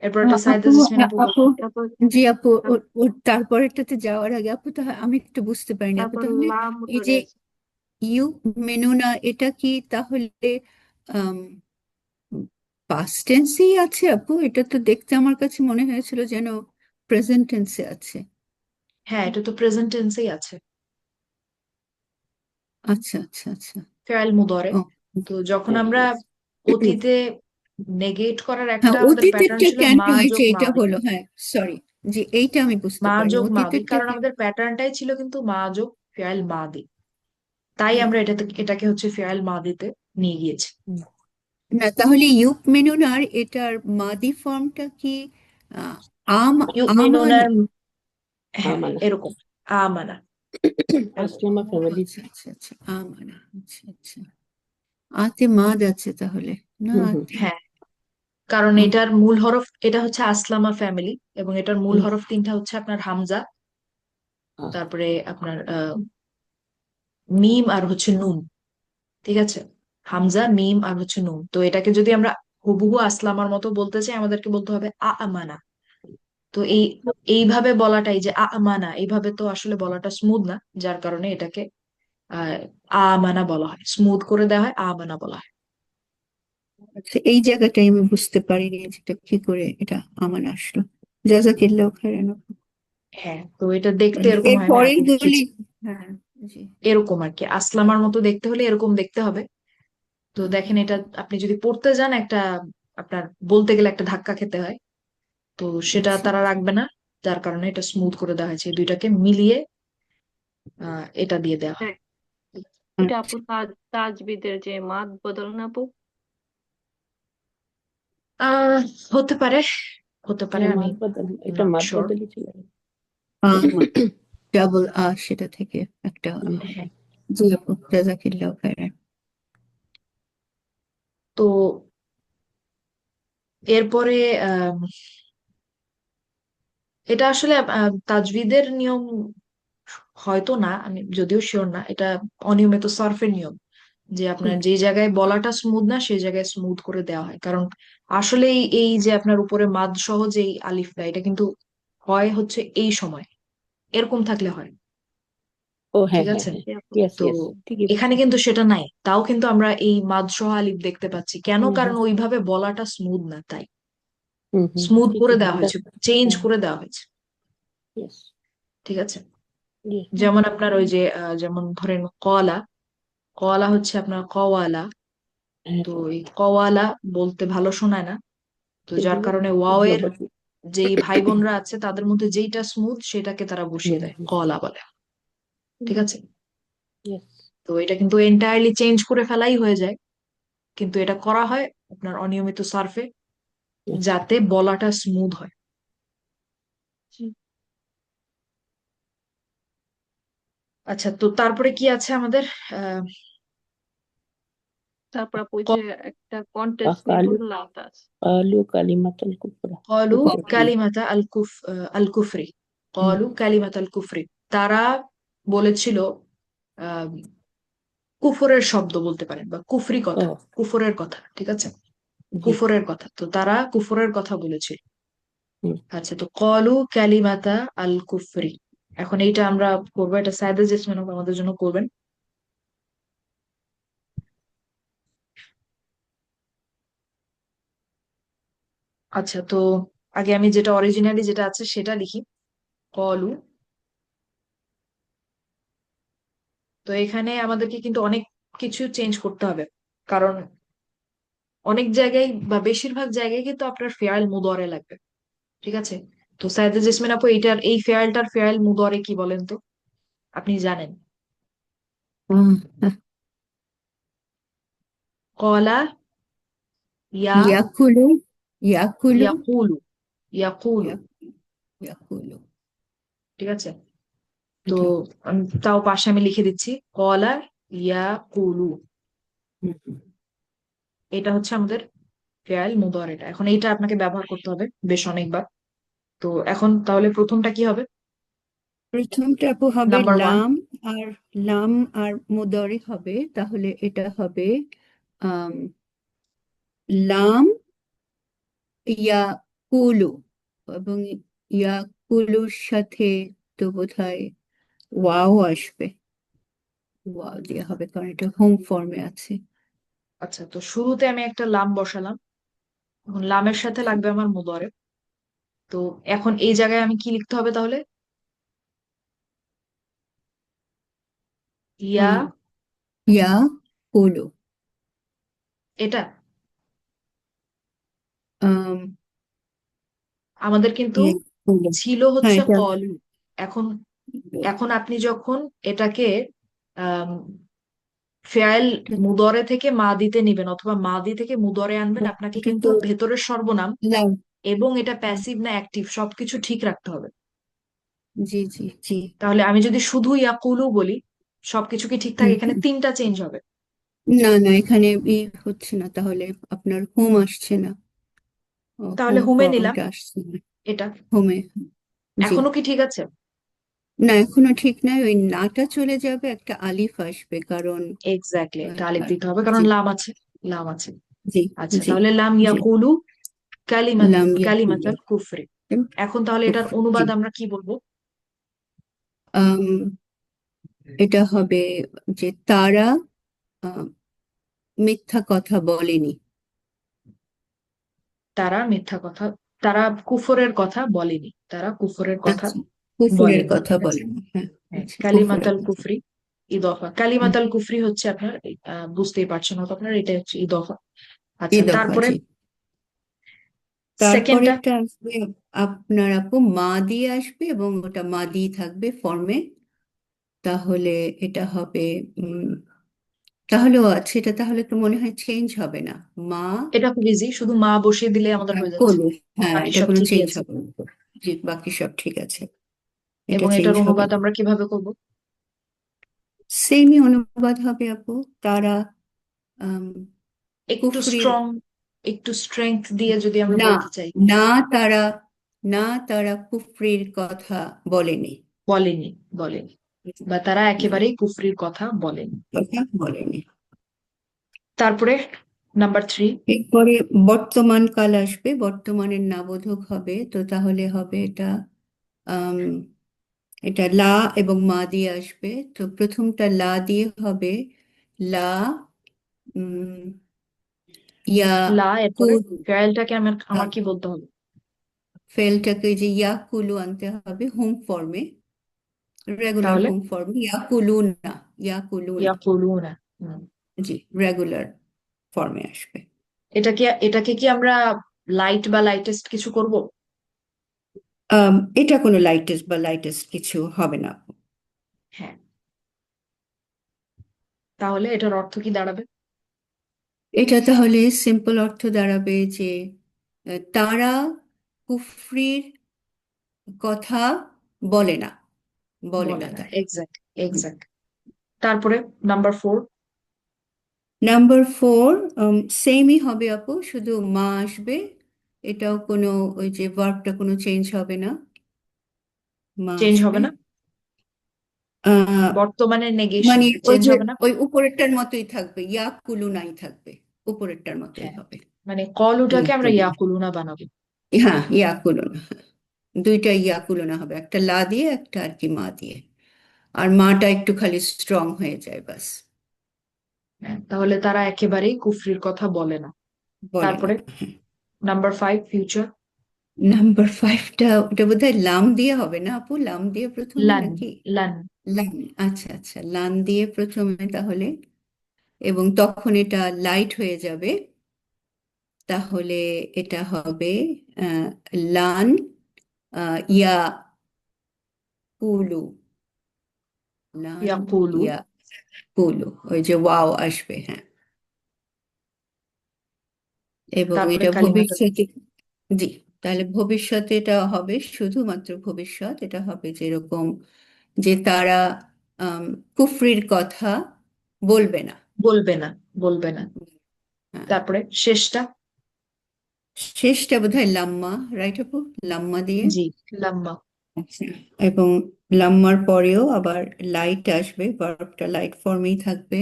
S1: এরপর একটা সাইদা
S2: আপু,
S1: জেসমিন আপু
S2: আপু,
S1: বলুন।
S4: তারপর
S2: জি আপু, ওর তারপরেরটাতে যাওয়ার আগে আপু, আমি একটু বুঝতে পারিনি আপু,
S4: তারপর
S2: তাহলে
S4: লাম
S2: এই
S4: ধরে
S2: যে
S4: আছে।
S2: ইউ মেনুনা, এটা কি তাহলে পাস্ট টেন্সেই আছে আপু? এটা তো দেখতে আমার কাছে মনে হয়েছিল যেন প্রেজেন্ট টেন্সে আছে।
S1: হ্যাঁ, এটা তো প্রেজেন্ট টেন্সেই আছে,
S2: আচ্ছা, আচ্ছা, আচ্ছা।
S1: ফেল মুদরে।
S2: ও,
S1: তো যখন
S3: হ্যাঁ,
S1: আমরা অতীতে নেগেট করার
S2: হ্যাঁ,
S1: একটা আমাদের প্যাটার্ন
S2: অতীতেরটা
S1: ছিল
S2: কেন
S1: মা
S2: এই যে
S1: যোগ
S2: এটা
S1: মাদি।
S2: হলো, হ্যাঁ, সরি, জি এইটা আমি বুঝতে
S1: মা
S2: পারিনি
S1: যোগ মাদি,
S2: অতীতেরটা
S1: কারণ
S2: কি।
S1: আমাদের প্যাটার্নটাই ছিল কিন্তু মা যোগ ফেল মাদি। তাই
S2: হুম,
S1: আমরা এটাকে হচ্ছে ফেল মাদিতে নিয়ে গিয়েছি।
S2: হুম। না, তাহলে ইউক মেনুনার এটার মাদি ফর্মটা কি আহ, আম আমানা?
S1: ইউমিনুনার, হ্যাঁ,
S3: আমানা।
S1: এরকম, আমানা, এরকম।
S3: আসলামা
S2: ও
S3: ফ্যামিলি।
S2: আচ্ছা, আচ্ছা, আচ্ছা, আমানা, আচ্ছা, আচ্ছা। আতে মাদ আছে তাহলে, না
S3: হুম, হুম,
S2: আতে।
S1: হ্যাঁ, কারণ
S2: ও,
S1: এটার মূল হরফ, এটা হচ্ছে আসলামা ফ্যামিলি, এবং এটার মূল
S3: হুম,
S1: হরফ তিনটা হচ্ছে আপনার হামজা,
S3: আহ,
S1: তারপরে আপনার মিম আর হচ্ছে নুন। ঠিক আছে, হামজা, মিম আর হচ্ছে নুন। তো এটাকে যদি আমরা হুবহু আসলামার মতো বলতে চাই, আমাদেরকে বলতে হবে আমানা। তো এইভাবে বলাটাই যে আমানা, এইভাবে তো আসলে বলাটা স্মুথ না, যার কারণে এটাকে আহ আমানা বলা হয়, স্মুথ করে দেওয়া হয়, আমানা বলা হয়।
S2: আচ্ছা, এই জায়গাটাই আমি বুঝতে পারিনি যেটা কি করে এটা আমার আসলো। জাজাকিল্লাহ খাইরান আপু।
S1: হ্যাঁ, তো এটা দেখতে
S2: মানে
S1: এরকম
S2: এর
S1: হয়, আমি
S2: পরের
S1: আগে
S2: গুলি।
S1: লিখেছি
S2: হ্যাঁ, জি।
S1: এরকম আর কি, আসলামার মতো দেখতে হলে এরকম দেখতে হবে। তো
S2: হুম,
S1: দেখেন, এটা আপনি যদি পড়তে যান একটা, আপনার বলতে গেলে একটা ধাক্কা খেতে হয়। তো সেটা
S2: আচ্ছা।
S1: তারা রাখবে না, যার কারণে এটা স্মুথ করে দেওয়া হয়েছে, এই দুইটাকে মিলিয়ে এটা দিয়ে দেওয়া হয়।
S4: হ্যাঁ, এটা আপু
S2: আচ্ছা।
S4: তাজবিদের যে মাদ বদল না আপু?
S1: আহ হতে পারে, হতে পারে,
S3: হ্যাঁ,
S1: আমি
S3: মাদ বদল, এটা
S1: নট
S3: মাদ
S1: শিওর।
S3: বদলই ছিল।
S2: ডাবল সেটা থেকে একটা।
S1: হ্যাঁ,
S2: জি আপু, জাজাকিল্লাহ খাইরান।
S1: তো এরপরে এটা আসলে তাজভিদের নিয়ম হয়তো না, আমি যদিও শিওর না, এটা অনিয়মিত সরফের নিয়ম, যে আপনার যে জায়গায় বলাটা স্মুথ না সেই জায়গায় স্মুথ করে দেওয়া হয়। কারণ আসলে এই যে আপনার উপরে মাদ সহ যে এই আলিফটা, এটা কিন্তু হয় হচ্ছে এই সময়, এরকম থাকলে হয়,
S3: ও হ্যাঁ
S1: ঠিক
S3: হ্যাঁ
S1: আছে?
S3: হ্যাঁ,
S4: জি আপু।
S3: ইয়েস
S1: তো
S3: ইয়েস, ঠিকই
S1: এখানে
S3: বলছেন।
S1: কিন্তু সেটা নাই, তাও কিন্তু আমরা এই মাদ সহ আলিফ দেখতে পাচ্ছি কেন?
S3: হুম
S1: কারণ
S3: হুম
S1: ওইভাবে বলাটা স্মুথ না, তাই
S3: হুম হুম,
S1: স্মুথ করে
S3: ঠিকই,
S1: দেওয়া হয়েছে,
S3: that's
S1: চেঞ্জ
S3: হ্যাঁ,
S1: করে দেওয়া হয়েছে,
S3: ইয়েস,
S1: ঠিক আছে?
S3: ইয়েস।
S1: যেমন আপনার ওই যে যেমন ধরেন কলা, কলা হচ্ছে আপনার কওয়ালা।
S3: হ্যাঁ,
S1: তো এই কওয়ালা বলতে ভালো শোনায় না, তো যার
S3: সেজন্য
S1: কারণে ওয়াও এর
S3: জবর।
S1: যেই ভাই বোনরা আছে তাদের মধ্যে যেইটা স্মুথ সেটাকে তারা বসিয়ে
S3: হুম
S1: দেয়,
S3: হুম,
S1: কলা বলে, ঠিক আছে?
S3: ইয়েস,
S1: তো এটা কিন্তু এন্টায়ারলি চেঞ্জ করে ফেলাই হয়ে যায়, কিন্তু এটা করা হয় আপনার অনিয়মিত সার্ফে,
S3: ইয়েস।
S1: যাতে বলাটা স্মুথ হয়।
S4: জি।
S1: আচ্ছা, তো তারপরে কি আছে আমাদের? আহ
S4: তারপর আপু ওই যে একটা কন্টেস্ট নিয়ে
S3: কালু,
S4: বললাম তা আছে।
S3: কালু কালিমাতুল কুফরা,
S1: কলু
S3: কুফরি।
S1: কালিমাতা আল কুফরি,
S3: হুম,
S1: কলু কালিমাত আল কুফরি, তারা বলেছিল আহ কুফরের শব্দ বলতে পারেন, বা কুফরি
S3: ও,
S1: কথা, কুফরের কথা, ঠিক আছে?
S3: জি,
S1: কুফরের কথা, তো তারা কুফরের কথা বলেছিল।
S3: হুম।
S1: আচ্ছা, তো কলু কালিমাতা আল কুফরি, এখন এইটা আমরা করবো, এটা সাইদা জেসমিন আপু আমাদের জন্য করবেন। আচ্ছা, তো আগে আমি যেটা অরিজিনালি যেটা আছে সেটা লিখি, কলু। তো এখানে আমাদেরকে কিন্তু অনেক কিছু চেঞ্জ করতে হবে, কারণ অনেক জায়গায় বা বেশিরভাগ জায়গায় কিন্তু আপনার ফেয়াল মুদরে লাগবে, ঠিক আছে? তো সাইদা জেসমিন আপু, এইটার এই ফেয়ালটার ফেয়াল মুদরে কি বলেন তো, আপনি জানেন?
S2: আহ,
S1: কলা, ইয়া,
S2: ইয়াকুলু। ইয়াকুলু।
S1: ইয়াকুলু, ইয়াকুলু,
S2: ইয়া- ইয়াকুলু।
S1: ঠিক আছে? তো
S2: জি।
S1: আমি তাও পাশে আমি লিখে দিচ্ছি, কলা ইয়াকুলু,
S2: হুম, হুম।
S1: এটা হচ্ছে আমাদের ফেয়াল মুদরেটা। এখন এইটা আপনাকে ব্যবহার করতে হবে বেশ অনেকবার। তো এখন তাহলে প্রথমটা কি হবে?
S2: প্রথমটা আপু হবে
S1: নাম্বার ওয়ান,
S2: লাম। আর লাম আর মুদারি হবে, তাহলে এটা হবে আম, লাম ইয়াকুলু। এবং ইয়াকুলুর সাথে তো বোধহয় ওয়াও আসবে। ওয়াও দিয়ে হবে কারণ এটা হোম ফর্মে আছে।
S1: আচ্ছা, তো শুরুতে আমি একটা লাম বসালাম, এখন লামের সাথে লাগবে আমার মুদরে। তো এখন এই জায়গায় আমি কি লিখতে হবে তাহলে? ইয়া,
S2: আহ, ইয়াকুলু।
S1: এটা
S2: আম,
S1: আমাদের কিন্তু
S2: ইয়াকুলু।
S1: ছিল
S2: হ্যাঁ,
S1: হচ্ছে
S2: এটা
S1: কলু। এখন এখন আপনি যখন এটাকে ফেয়াল মুদরে থেকে মাদিতে নিবেন অথবা মাদি থেকে মুদরে আনবেন, আপনাকে কিন্তু
S2: কিন্তু
S1: ভেতরের সর্বনাম
S2: লাম।
S1: এবং এটা প্যাসিভ না অ্যাক্টিভ সবকিছু ঠিক রাখতে হবে।
S2: জি জি জি।
S1: তাহলে আমি যদি শুধু ইয়াকুলু বলি, সবকিছু কি ঠিক থাকে?
S2: হুম,
S1: এখানে
S2: হুম।
S1: তিনটা চেঞ্জ হবে।
S2: না না, এখানে হচ্ছে না, তাহলে আপনার হোম আসছে না।
S1: তাহলে
S2: হোম
S1: হুমে নিলাম
S2: ফর্মটা আসছে না।
S1: এটা,
S2: হোমে। জি।
S1: এখনো কি ঠিক আছে?
S2: না, এখনো ঠিক নাই, ওই নাটা চলে যাবে, একটা আলিফ আসবে কারণ
S1: এক্স্যাক্টলি, এটা আলিফ
S2: আহ,
S1: দিতে হবে কারণ
S2: জি
S1: লাম আছে, লাম আছে।
S2: জি
S1: আচ্ছা,
S2: জি
S1: তাহলে লাম
S2: জি।
S1: ইয়াকুলু
S2: লাম ইয়াকুলু।
S1: কালিমাতাল কুফরি। এখন তাহলে এটার
S2: জি।
S1: অনুবাদ আমরা কি বলবো?
S2: আম, এটা হবে যে তারা আহ, মিথ্যা কথা বলেনি।
S1: তারা মিথ্যা কথা, তারা কুফরের কথা বলেনি, তারা কুফরের কথা
S2: আচ্ছা, কুফরের
S1: বলেন,
S2: কথা
S1: ঠিক আছে।
S2: বলেন। হ্যাঁ,
S1: হ্যাঁ,
S2: আচ্ছা,
S1: কালিমাত
S2: কুফরের
S1: আল
S2: কথা।
S1: কুফরি ইদফা। কালিমাত আল কুফরি হচ্ছে আপনার বুঝতেই পারছেন হয়তো আপনার, এটা হচ্ছে ইদফা। আচ্ছা,
S2: এই দফা,
S1: তারপরে
S2: জি।
S1: সেকেন্ডটা
S2: তারপরেরটা আসবে আপনার আপু মা দিয়ে আসবে এবং ওটা মা দিয়ে থাকবে ফর্মে। তাহলে এটা হবে তাহলেও আছে, এটা তাহলে তো মনে হয় চেঞ্জ হবে না। মা
S1: এটা খুব ইজি, শুধু মা বসিয়ে দিলে আমাদের হয়ে যাচ্ছে,
S2: কোলে, হ্যাঁ,
S1: বাকি
S2: এটা
S1: সব
S2: কোনো
S1: ঠিকই
S2: চেঞ্জ
S1: আছে।
S2: হবে না। জি, বাকি সব ঠিক আছে, এটা
S1: এবং
S2: চেঞ্জ
S1: এটার
S2: হবে
S1: অনুবাদ
S2: না।
S1: আমরা কিভাবে করব?
S2: সেমই অনুবাদ হবে আপু। তারা আম,
S1: একটু
S2: কুফরির,
S1: স্ট্রং, একটু স্ট্রেংথ দিয়ে যদি আমরা
S2: না,
S1: বলতে চাই।
S2: না তারা, না তারা কুফরির কথা বলেনি,
S1: বলেনি, বলেনি, বা তারা একেবারেই কুফরির কথা বলেনি।
S2: কথা বলেনি।
S1: তারপরে নাম্বার 3।
S2: এরপরে বর্তমান কাল আসবে, বর্তমানের নাবোধক হবে, তো তাহলে হবে এটা আম, এটা লা এবং মা দিয়ে আসবে। তো প্রথমটা লা দিয়ে হবে লা উম, ইয়া
S1: লা, এরপরে
S2: কুল,
S1: ফেলটাকে আমার আমার কি বলতে হবে?
S2: ফেলটাকে যে ইয়া কুলু আনতে হবে হোম ফর্মে, রেগুলার
S1: তাহলে
S2: হোম ফর্মে, ইয়া কুলু না, ইয়া কুলু না,
S1: ইয়াকুলুনা।
S2: জি, রেগুলার ফর্মে আসবে।
S1: এটাকে কি আমরা লাইট বা লাইটেস্ট কিছু করব?
S2: এটা কোনো লাইটেস্ট বা লাইটেস্ট কিছু হবে না।
S1: হ্যাঁ, তাহলে এটার অর্থ কি দাঁড়াবে?
S2: এটা তাহলে সিম্পল অর্থ দাঁড়াবে যে তারা কুফরির কথা বলে না, বলে
S1: বলে
S2: না
S1: না,
S2: তারা।
S1: Exact, exact. তারপরে নাম্বার 4।
S2: নাম্বার 4 সেমই হবে আপু, শুধু মা আসবে। এটাও কোনো, ওই যে ভার্বটা কোনো চেঞ্জ হবে না, মা
S1: চেঞ্জ হবে
S2: আসবে।
S1: না,
S2: আহ
S1: বর্তমানের নেগেশন
S2: মানে ওই
S1: চেঞ্জ
S2: যে
S1: হবে না।
S2: ওই উপরেরটার মতোই থাকবে, ইয়া কুলু নাই থাকবে, উপরেরটার মতোই
S1: হ্যাঁ,
S2: হবে।
S1: মানে
S2: ইয়া
S1: কলুটাকে আমরা
S2: কুলু,
S1: ইয়াকুলুনা বানাবো।
S2: হ্যাঁ, ইয়া কুলু না, দুইটা ইয়া কুলু না হবে, একটা লা দিয়ে একটা আর কি মা দিয়ে। আর মাটা একটু খালি স্ট্রং হয়ে যায় বাস,
S1: হ্যাঁ, তাহলে তারা একেবারেই কুফরির কথা বলে না।
S2: বলে না।
S1: তারপরে নাম্বার 5, ফিউচার।
S2: নাম্বার 5টা ওটা বোধহয় লাম দিয়ে হবে না আপু, লাম দিয়ে প্রথমে
S1: লান,
S2: নাকি?
S1: লান।
S2: লান, আচ্ছা আচ্ছা, লান দিয়ে প্রথমে তাহলে, এবং তখন এটা লাইট হয়ে যাবে। তাহলে এটা হবে আহ, লান ইয়া কুলু, লান
S1: ইয়াকুলু।
S2: ইয়া কুলু, ওই যে ওয়াও আসবে, হ্যাঁ। এবং
S1: তারপরে
S2: এটা
S1: কালিমাতুল।
S2: ভবিষ্যতে, জি, তাহলে ভবিষ্যতে এটা হবে শুধুমাত্র ভবিষ্যৎ, এটা হবে যেরকম যে তারা আম, কুফরির কথা বলবে না।
S1: বলবে না, বলবে না।
S2: হ্যাঁ,
S1: তারপরে শেষটা।
S2: শেষটা বোধহয় লাম্মা, রাইট আপু? লাম্মা দিয়ে,
S1: জি, লাম্মা।
S2: আচ্ছা। এবং লাম্মার পরেও আবার লাইট আসবে, ভার্বটা লাইট ফর্মেই থাকবে।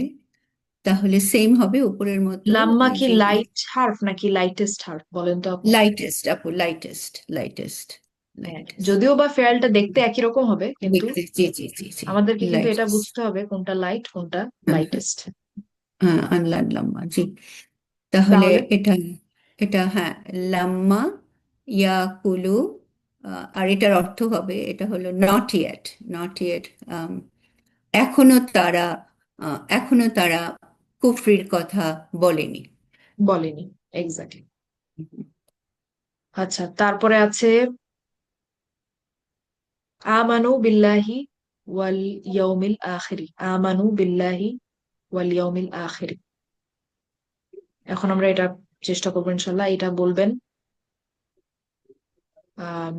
S2: তাহলে সেম হবে উপরের মতো,
S1: লাম্মা
S2: এই
S1: কি
S2: যে
S1: লাইট হার্ফ নাকি লাইটেস্ট হার্ফ বলেন তো আপু?
S2: লাইটেস্ট আপু, লাইটেস্ট, লাইটেস্ট,
S1: হ্যাঁ,
S2: লাইটেস্ট।
S1: যদিও বা ফেয়ারটা দেখতে একই রকম হবে, কিন্তু
S2: দেখতে, জি জি জি জি,
S1: আমাদেরকে কিন্তু এটা
S2: লাইটেস্ট,
S1: বুঝতে হবে কোনটা লাইট কোনটা
S2: হ্যাঁ হ্যাঁ
S1: লাইটেস্ট।
S2: হ্যাঁ, আনলাম লাম্মা, জি। তাহলে
S1: তাহলে
S2: এটা, এটা হ্যাঁ, লাম্মা ইয়াকুলু, আর এটার অর্থ হবে, এটা হলো নট ইয়েট, নট ইয়েট, এখনো তারা, এখনো তারা কুফরির কথা বলেনি।
S1: বলেনি, এক্স্যাক্টলি। আচ্ছা, তারপরে আছে আমানু বিল্লাহি ওয়াল ইয়াউমিল আখিরি। আমানু বিল্লাহি ওয়াল ইয়াউমিল আখিরি। এখন আমরা এটা চেষ্টা করবো ইনশাল্লাহ, এটা বলবেন। আম,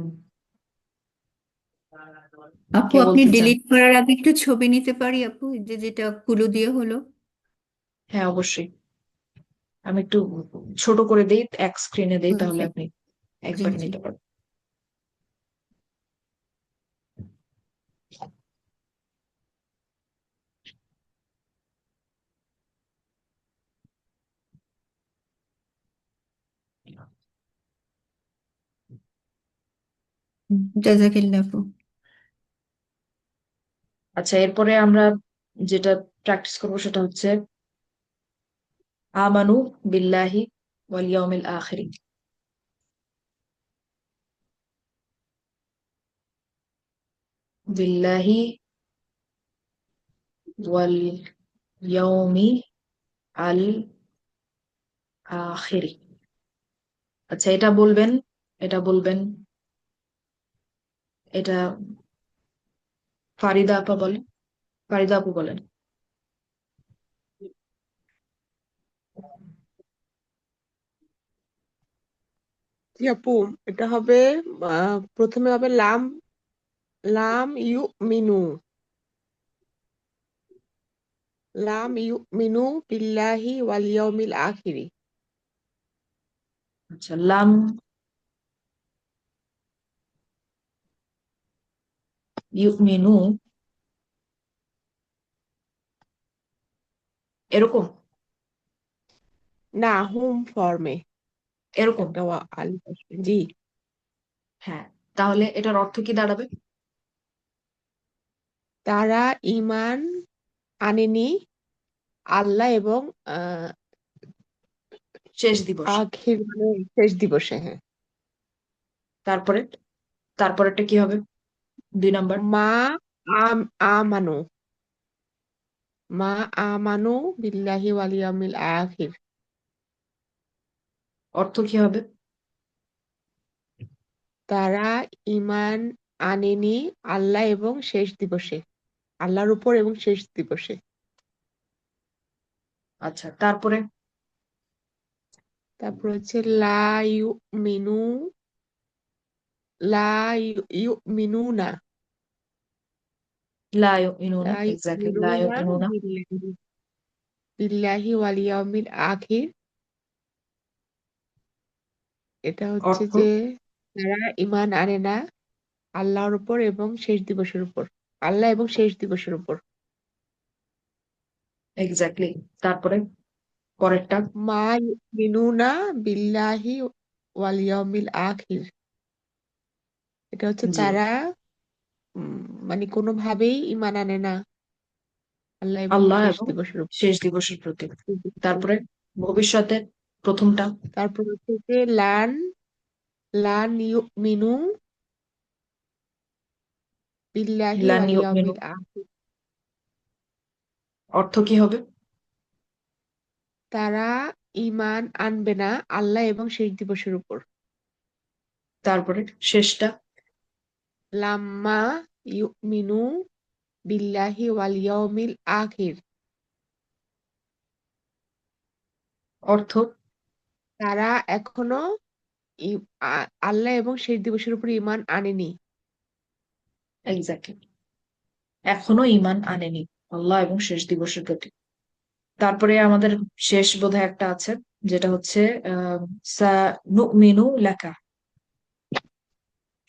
S2: আপু,
S1: কে
S2: আপনি
S1: বলতে চান?
S2: ডিলিট করার আগে একটু ছবি নিতে পারি আপু, এই যে যেটা কুলু দিয়ে হলো?
S1: হ্যাঁ, অবশ্যই। আমি একটু ছোট করে দেই, এক স্ক্রিনে দেই, তাহলে
S2: জি
S1: আপনি
S2: জি
S1: একবার
S2: জি।
S1: নিতে পারবেন।
S2: জাজাকিল্লাহ আপু।
S1: আচ্ছা, এরপরে আমরা যেটা প্র্যাকটিস করবো সেটা হচ্ছে আমানু বিল্লাহি ওয়াল ইয়াউমিল আখিরি। বিল্লাহি ওয়াল ইয়াউমি আল আখিরি। আচ্ছা, এটা বলবেন এটা ফারিদা আপা বলেন, ফারিদা আপু বলেন।
S5: জি আপু, এটা হবে প্রথমে হবে লাম লাম ইউ মিনু লাম ইউ মিনু বিল্লাহি ওয়াল ইয়াউমিল আখিরি।
S1: আচ্ছা, লাম ইউমিনু, এরকম
S5: না, হুম ফর্মে
S1: এরকম
S5: একটা আলিফ আসবে। জি,
S1: হ্যাঁ, তাহলে এটার অর্থ কি দাঁড়াবে?
S5: তারা ঈমান আনেনি আল্লাহ এবং আহ
S1: শেষ দিবস।
S5: আখির মানে শেষ দিবসে। হ্যাঁ,
S1: তারপরে তারপরেরটা কি হবে? 2 নাম্বার।
S5: মা আম আমানু মা আমানু বিল্লাহি ওয়াল ইয়াউমিল আখির।
S1: অর্থ কি হবে?
S5: তারা ঈমান আনেনি আল্লাহ এবং শেষ দিবসে, আল্লাহর উপর এবং শেষ দিবসে।
S1: আচ্ছা, তারপরে
S5: তারপর হচ্ছে লা ইউমিনু লা ইউমিনুনা
S1: লা ইউমিনুনা,
S5: লা
S1: এক্স্যাক্টলি, লা
S5: ইউমিনুনা
S1: ইউমিনুনা।
S5: বিল্লাহি ওয়াল ইয়াউমিল আখির। এটা হচ্ছে
S1: অর্থ
S5: যে তারা ঈমান আনে না আল্লাহর উপর এবং শেষ দিবসের উপর, আল্লাহ এবং শেষ দিবসের উপর।
S1: এক্স্যাক্টলি। তারপরে পরেরটা।
S5: মা ইউমিনুনা বিল্লাহি ওয়াল ইয়াউমিল আখির। এটা হচ্ছে
S1: জি,
S5: তারা মানে কোনোভাবেই ঈমান আনে না আল্লাহ এবং
S1: আল্লাহ
S5: শেষ
S1: এবং
S5: দিবসের উপর।
S1: শেষ দিবসের প্রতি। তারপরে ভবিষ্যতে প্রথমটা।
S5: তারপর হচ্ছে যে লান লান ইউমিনু বিল্লাহি
S1: লান
S5: ওয়াল
S1: ইউমিনু,
S5: ইয়াউমিল আখির।
S1: অর্থ কি হবে?
S5: তারা ঈমান আনবে না আল্লাহ এবং শেষ দিবসের উপর।
S1: তারপরে শেষটা।
S5: লাম্মা ইউমিনু বিল্লাহি ওয়াল ইয়াউমিল আখির।
S1: অর্থ
S5: তারা এখনো আল্লাহ এবং শেষ দিবসের উপর ঈমান আনেনি।
S1: এক্স্যাক্টলি, এখনো ঈমান আনেনি আল্লাহ এবং শেষ দিবসের প্রতি। তারপরে আমাদের শেষ বোধহয় একটা আছে, যেটা হচ্ছে সানুমিনু লাকা।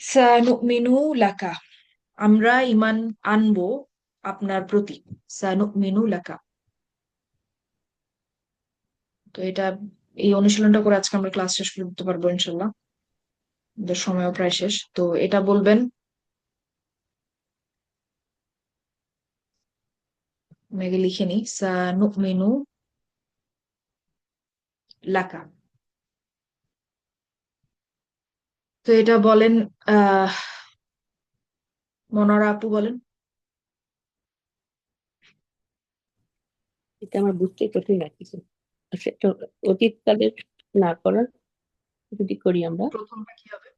S1: সানুমিনু লাকা, আমরা ঈমান আনবো আপনার প্রতি। সানুমিনু লাকা। তো এটা, এই অনুশীলনটা করে আজকে আমরা ক্লাস শেষ করতে পারবো ইনশাল্লাহ। আমাদের সময়ও প্রায় শেষ, তো এটা বলবেন, আমি আগে লিখে নি। সানুমিনু লাকা। তো এটা বলেন, আহ মনোয়ারা আপু বলেন।
S3: এটা আমার বুঝতে কঠিন লাগছে। আচ্ছা, এটা অতীতকালের না করার যদি করি আমরা,
S1: প্রথমটা কি হবে?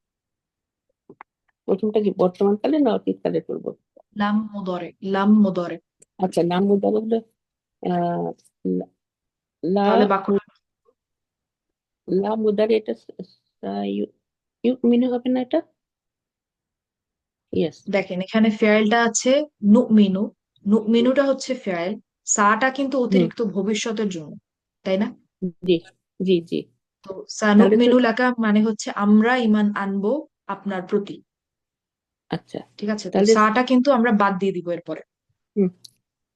S3: প্রথমটা কি বর্তমান কালে না অতীতকালে করবো?
S1: লাম মুদরে, লাম মুদরে।
S3: আচ্ছা, নাম উদাহরণ হলো আহ লা
S1: তাহলে বাক্যটা
S3: লা মুদারে এটা ইউমিনু হবে না এটা? ইয়েস।
S1: দেখেন, এখানে ফেয়ালটা আছে নুমিনু। নুমিনুটা হচ্ছে ফেয়াল, সাটা কিন্তু
S3: হুম।
S1: অতিরিক্ত ভবিষ্যতের জন্য, তাই না?
S3: জি জি জি।
S1: তো
S3: তাহলে তো
S1: সানুমিনু লাকা মানে হচ্ছে আমরা ঈমান আনবো আপনার প্রতি।
S3: আচ্ছা,
S1: ঠিক আছে, তো
S3: তাহলে
S1: সাটা কিন্তু আমরা বাদ দিয়ে দিব এরপরে।
S3: হুম,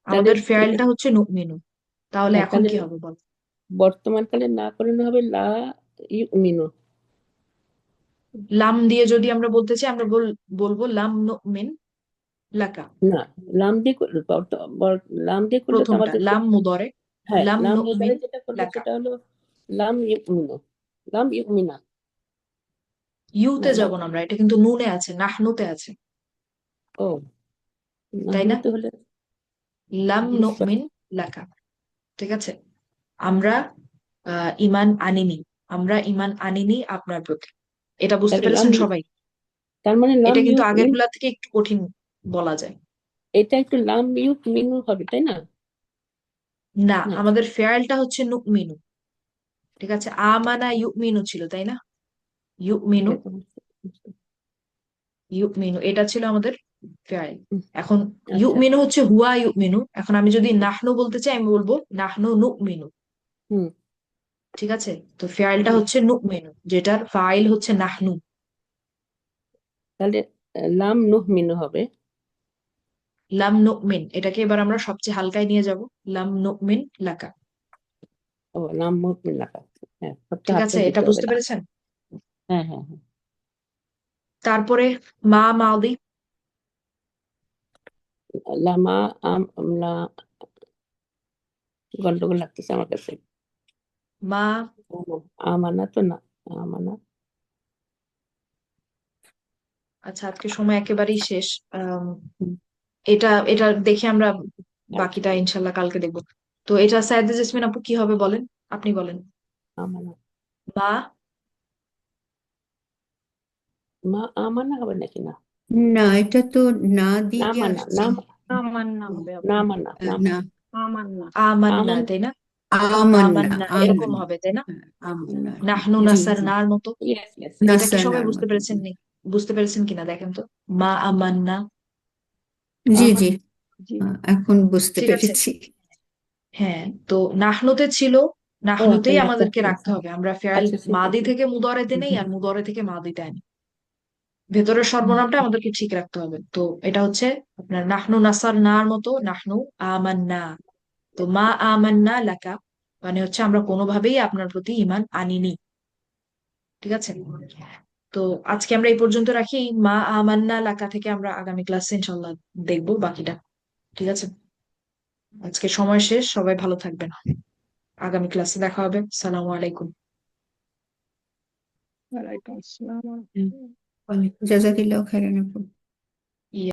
S3: তাহলে
S1: আমাদের
S3: এটা
S1: ফেয়ালটা হচ্ছে নুমিনু। তাহলে
S3: হ্যাঁ,
S1: এখন
S3: তাহলে
S1: কি হবে বল?
S3: বর্তমান কালে না করানো হবে লা ইউমিনু।
S1: লাম দিয়ে যদি আমরা বলতে চাই, আমরা বলবো লাম নুমিন লাকা।
S3: না, লাম দিয়ে লাম দিয়ে করলে তো
S1: প্রথমটা
S3: আমাদের
S1: লাম মুদরে,
S3: হ্যাঁ,
S1: লাম
S3: লাম
S1: নুমিন
S3: মুদারে যেটা করবো
S1: লাকা।
S3: সেটা হলো লাম ইউমিনু, লাম ইউমিনা। না
S1: ইউতে
S3: লাম,
S1: যাব না আমরা, এটা কিন্তু নুনে আছে, নাহনুতে আছে।
S3: ও
S1: তাই না?
S3: নাহনুতে হলে
S1: লাম
S3: বিশ্বাস।
S1: নুমিন লাকা, ঠিক আছে? আমরা ইমান আনিনি, আমরা ইমান আনিনি আপনার প্রতি। এটা বুঝতে
S3: তাহলে লাম,
S1: পেরেছেন সবাই?
S3: তার মানে লাম
S1: এটা কিন্তু
S3: ইউক মিন,
S1: আগেরগুলা থেকে একটু কঠিন বলা যায়।
S3: এটা একটু লাম ইউক মিনু হবে তাই না?
S1: না,
S3: না,
S1: আমাদের ফেয়ালটা হচ্ছে নুমিনু, ঠিক আছে? আমানা ইউমিনু ছিল, তাই না? ইউমিনু,
S3: এরকম।
S1: ইউমিনু এটা ছিল আমাদের ফেয়াল।
S3: হুম,
S1: এখন
S3: আচ্ছা।
S1: ইউমিনু হচ্ছে হুয়া ইউমিনু। এখন আমি যদি নাহনু বলতে চাই, আমি বলবো নাহনু নুমিনু,
S3: হুম
S1: ঠিক আছে? তো ফেয়ালটা
S3: হুম।
S1: হচ্ছে নুমিনু, যেটার ফাইল হচ্ছে নাহনু।
S3: তাহলে লাম নুহ মিনু হবে।
S1: লাম নুমিন, এটাকে এবার আমরা সবচেয়ে হালকায় নিয়ে যাব, লাম নুমিন লাকা,
S3: ও লাম মুহ মিন লাকা, হ্যাঁ সবচেয়ে
S1: ঠিক আছে?
S3: হালকায়
S1: এটা
S3: দিতে হবে
S1: বুঝতে
S3: না।
S1: পেরেছেন?
S3: হ্যাঁ হ্যাঁ হ্যাঁ।
S1: তারপরে মা মাউদি,
S3: লামা আম লা, গন্ডগোল লাগতেছে আমার কাছে।
S1: মা,
S3: আমানা তো না, আমানা।
S1: আচ্ছা আজকে সময় একেবারেই শেষ।
S3: হুম,
S1: এটা এটা দেখে আমরা
S3: আচ্ছা,
S1: বাকিটা ইনশাল্লাহ কালকে দেখবো। তো এটা সাইয়েদা জেসমিন আপু কি হবে বলেন, আপনি বলেন।
S3: আমানা,
S1: মা,
S3: মা আমানা হবে নাকি? না,
S2: না, এটা তো না দিয়ে
S3: নামানা,
S2: আসছে।
S3: নাম,
S4: আমান্না হবে আপু,
S3: নামানা,
S2: না,
S3: নামানা,
S4: আমান্না।
S1: আমান্না,
S3: আমান,
S1: তাই না?
S2: আমান্না,
S1: আমান্না এরকম
S2: আমান্না,
S1: হবে, তাই না?
S2: আমান্না।
S1: নাহনু
S2: জি
S1: নাসার
S2: জি,
S1: নার মতো।
S3: Yes yes.
S1: এটা কি সবাই
S2: নাসানার
S1: বুঝতে
S2: মতো।
S1: পেরেছেন? নি বুঝতে পেরেছেন কিনা দেখেন তো। মা আমান্না,
S2: জি
S3: আমান,
S2: জি,
S4: জি।
S2: এখন বুঝতে
S1: ঠিক আছে।
S2: পেরেছি।
S1: হ্যাঁ, তো নাহনুতে ছিল,
S3: ও আচ্ছা,
S1: নাহনুতেই
S3: নাসা,
S1: আমাদেরকে রাখতে
S3: নাসা।
S1: হবে। আমরা ফেয়াল
S3: আচ্ছা ঠিক
S1: মাদি
S3: আছে।
S1: থেকে মুদরে নেই আর মুদরে থেকে মাদিতে আনি। ভেতরের সর্বনামটা আমাদেরকে ঠিক রাখতে হবে। তো এটা হচ্ছে আপনার নাহনু নাসার নার মতো, নাহনু আমান্না। তো মা আমান্না লাকা মানে হচ্ছে আমরা কোনোভাবেই আপনার প্রতি ঈমান আনিনি, ঠিক আছে? তো আজকে আমরা এই পর্যন্ত রাখি। মা আমান্না লাকা থেকে আমরা আগামী ক্লাসে ইনশাল্লাহ দেখবো বাকিটা, ঠিক আছে? আজকে সময় শেষ, সবাই ভালো থাকবেন। আগামী ক্লাসে দেখা হবে। সালামু আলাইকুম।
S4: ওয়ালাইকুম আসসালাম।
S2: জাজাকিল্লাহ খাইরান আপু।